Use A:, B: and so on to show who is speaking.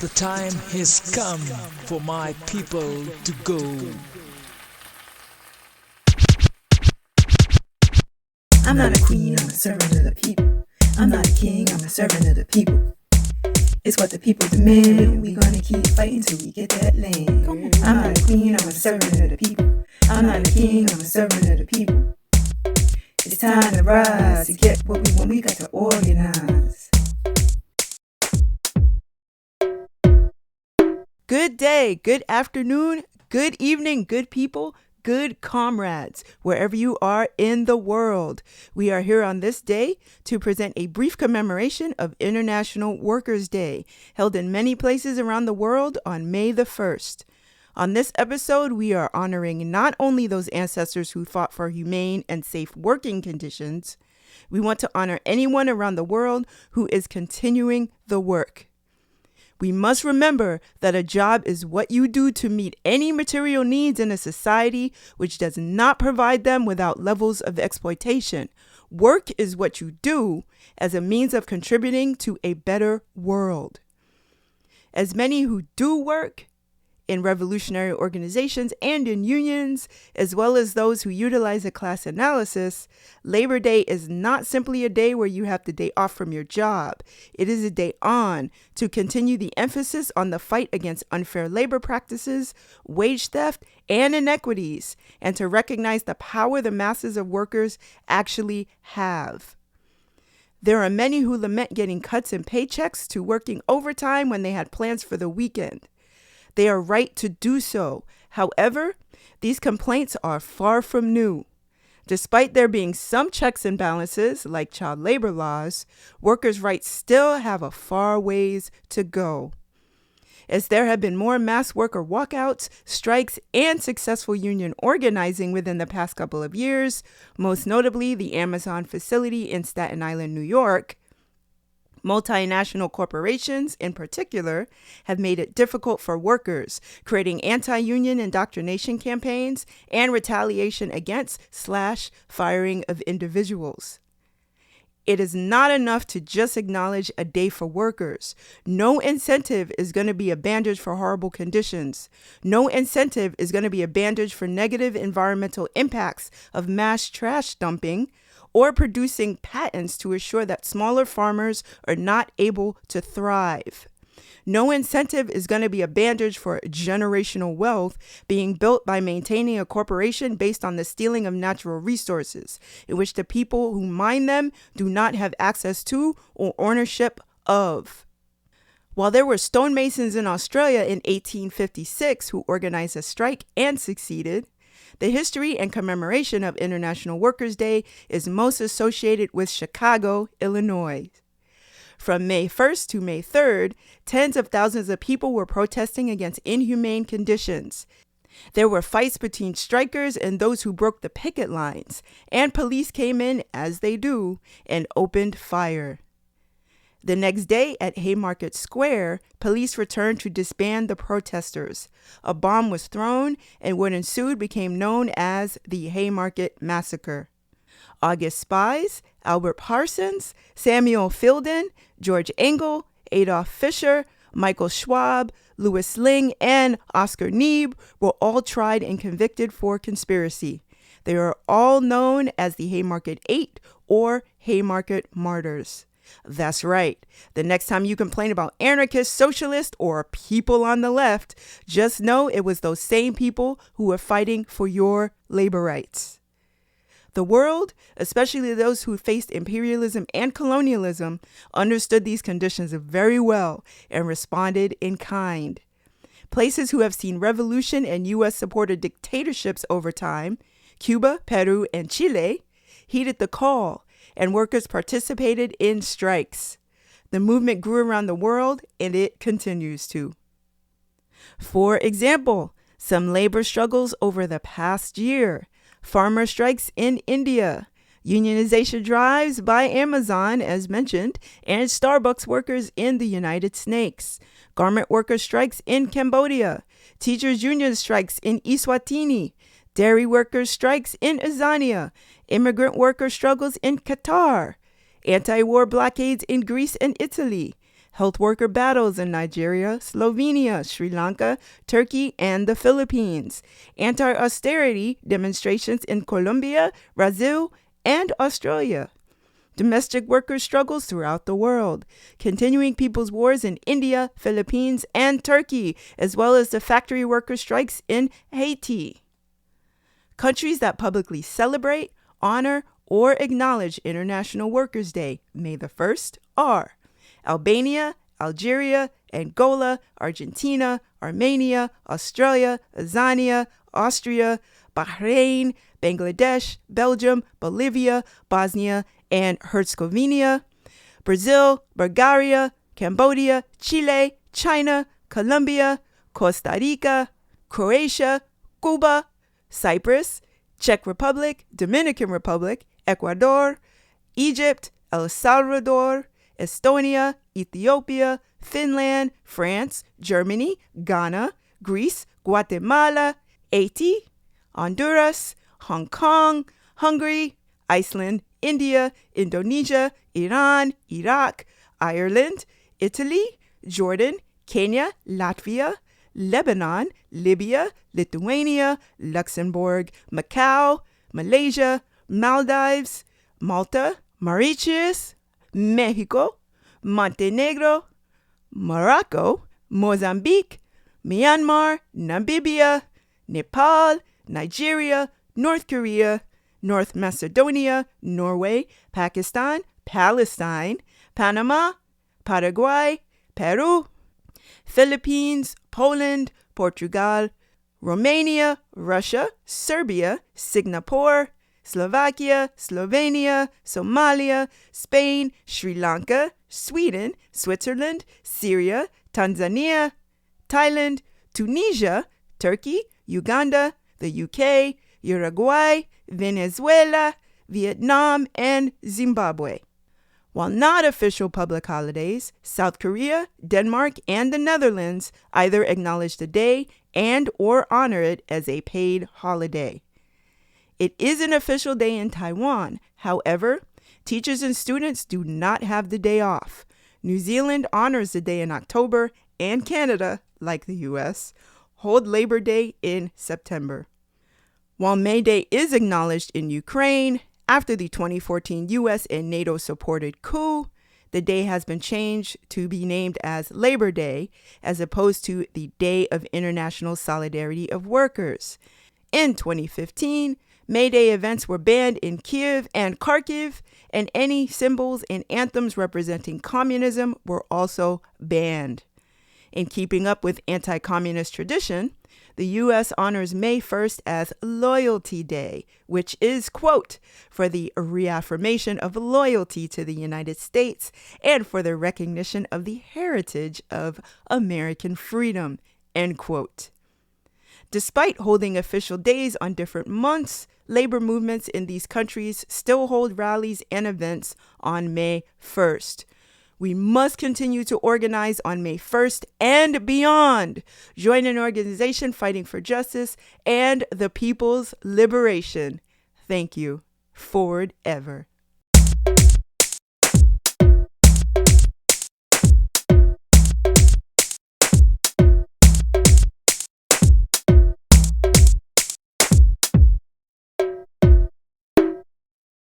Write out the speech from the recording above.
A: The time has come for my people to go.
B: I'm not a queen, I'm a servant of the people. I'm not a king, I'm a servant of the people. It's what the people demand, and we gonna keep fighting till we get that land. I'm not a queen, I'm a servant of the people. I'm not a king, I'm a servant of the people. It's time to rise, to get what we want, we got to organize.
C: Good day, good afternoon, good evening, good people, good comrades, wherever you are in the world. We are here on this day to present a brief commemoration of International Workers' Day, held in many places around the world on May the 1st. On this episode, we are honoring not only those ancestors who fought for humane and safe working conditions, we want to honor anyone around the world who is continuing the work. We must remember that a job is what you do to meet any material needs in a society which does not provide them without levels of exploitation. Work is what you do as a means of contributing to a better world. As many who do work in revolutionary organizations and in unions, as well as those who utilize a class analysis, Labor Day is not simply a day where you have the day off from your job. It is a day on to continue the emphasis on the fight against unfair labor practices, wage theft, and inequities, and to recognize the power the masses of workers actually have. There are many who lament getting cuts in paychecks to working overtime when they had plans for the weekend. They are right to do so. However, these complaints are far from new. Despite there being some checks and balances, like child labor laws, workers' rights still have a far ways to go. As there have been more mass worker walkouts, strikes, and successful union organizing within the past couple of years, most notably the Amazon facility in Staten Island, New York, multinational corporations, in particular, have made it difficult for workers, creating anti-union indoctrination campaigns and retaliation against / firing of individuals. It is not enough to just acknowledge a day for workers. No incentive is going to be a bandage for horrible conditions. No incentive is going to be a bandage for negative environmental impacts of mass trash dumping, or producing patents to assure that smaller farmers are not able to thrive. No incentive is going to be a bandage for generational wealth being built by maintaining a corporation based on the stealing of natural resources, in which the people who mine them do not have access to or ownership of. While there were stonemasons in Australia in 1856 who organized a strike and succeeded, the history and commemoration of International Workers' Day is most associated with Chicago, Illinois. From May 1st to May 3rd, tens of thousands of people were protesting against inhumane conditions. There were fights between strikers and those who broke the picket lines, and police came in, as they do, and opened fire. The next day at Haymarket Square, police returned to disband the protesters. A bomb was thrown, and what ensued became known as the Haymarket Massacre. August spies, Albert Parsons, Samuel Filden, George Engel, Adolf Fischer, Michael Schwab, Louis Ling, and Oscar Neebe were all tried and convicted for conspiracy. They are all known as the Haymarket 8 or Haymarket Martyrs. That's right. The next time you complain about anarchists, socialists, or people on the left, just know it was those same people who were fighting for your labor rights. The world, especially those who faced imperialism and colonialism, understood these conditions very well and responded in kind. Places who have seen revolution and U.S.-supported dictatorships over time, Cuba, Peru, and Chile, heeded the call, and workers participated in strikes. The movement grew around the world, and it continues to. For example, some labor struggles over the past year: farmer strikes in India, unionization drives by Amazon, as mentioned, and Starbucks workers in the United States, garment worker strikes in Cambodia, teachers' union strikes in Eswatini, dairy workers strikes in Azania, immigrant worker struggles in Qatar, anti-war blockades in Greece and Italy, health worker battles in Nigeria, Slovenia, Sri Lanka, Turkey, and the Philippines. Anti-austerity demonstrations in Colombia, Brazil, and Australia. Domestic workers' struggles throughout the world. Continuing people's wars in India, Philippines, and Turkey, as well as the factory worker strikes in Haiti. Countries that publicly celebrate, honor, or acknowledge International Workers' Day, May the 1st, are Albania, Algeria, Angola, Argentina, Armenia, Australia, Tanzania, Austria, Bahrain, Bangladesh, Belgium, Bolivia, Bosnia and Herzegovina, Brazil, Bulgaria, Cambodia, Chile, China, Colombia, Costa Rica, Croatia, Cuba, Cyprus, Czech Republic, Dominican Republic, Ecuador, Egypt, El Salvador, Estonia, Ethiopia, Finland, France, Germany, Ghana, Greece, Guatemala, Haiti, Honduras, Hong Kong, Hungary, Iceland, India, Indonesia, Iran, Iraq, Ireland, Italy, Jordan, Kenya, Latvia, Lebanon, Libya, Lithuania, Luxembourg, Macau, Malaysia, Maldives, Malta, Mauritius, Mexico, Montenegro, Morocco, Mozambique, Myanmar, Namibia, Nepal, Nigeria, North Korea, North Macedonia, Norway, Pakistan, Palestine, Panama, Paraguay, Peru, Philippines, Poland, Portugal, Romania, Russia, Serbia, Singapore, Slovakia, Slovenia, Somalia, Spain, Sri Lanka, Sweden, Switzerland, Syria, Tanzania, Thailand, Tunisia, Turkey, Uganda, the UK, Uruguay, Venezuela, Vietnam, and Zimbabwe. While not official public holidays, South Korea, Denmark, and the Netherlands either acknowledge the day and or honor it as a paid holiday. It is an official day in Taiwan. However, teachers and students do not have the day off. New Zealand honors the day in October, and Canada, like the U.S., hold Labor Day in September. While May Day is acknowledged in Ukraine, after the 2014 U.S. and NATO-supported coup, the day has been changed to be named as Labor Day, as opposed to the Day of International Solidarity of Workers. In 2015, May Day events were banned in Kiev and Kharkiv, and any symbols and anthems representing communism were also banned. In keeping up with anti-communist tradition, the U.S. honors May 1st as Loyalty Day, which is, quote, for the reaffirmation of loyalty to the United States and for the recognition of the heritage of American freedom, end quote. Despite holding official days on different months, labor movements in these countries still hold rallies and events on May 1st. We must continue to organize on May 1st and beyond. Join an organization fighting for justice and the people's liberation. Thank you. Forward ever.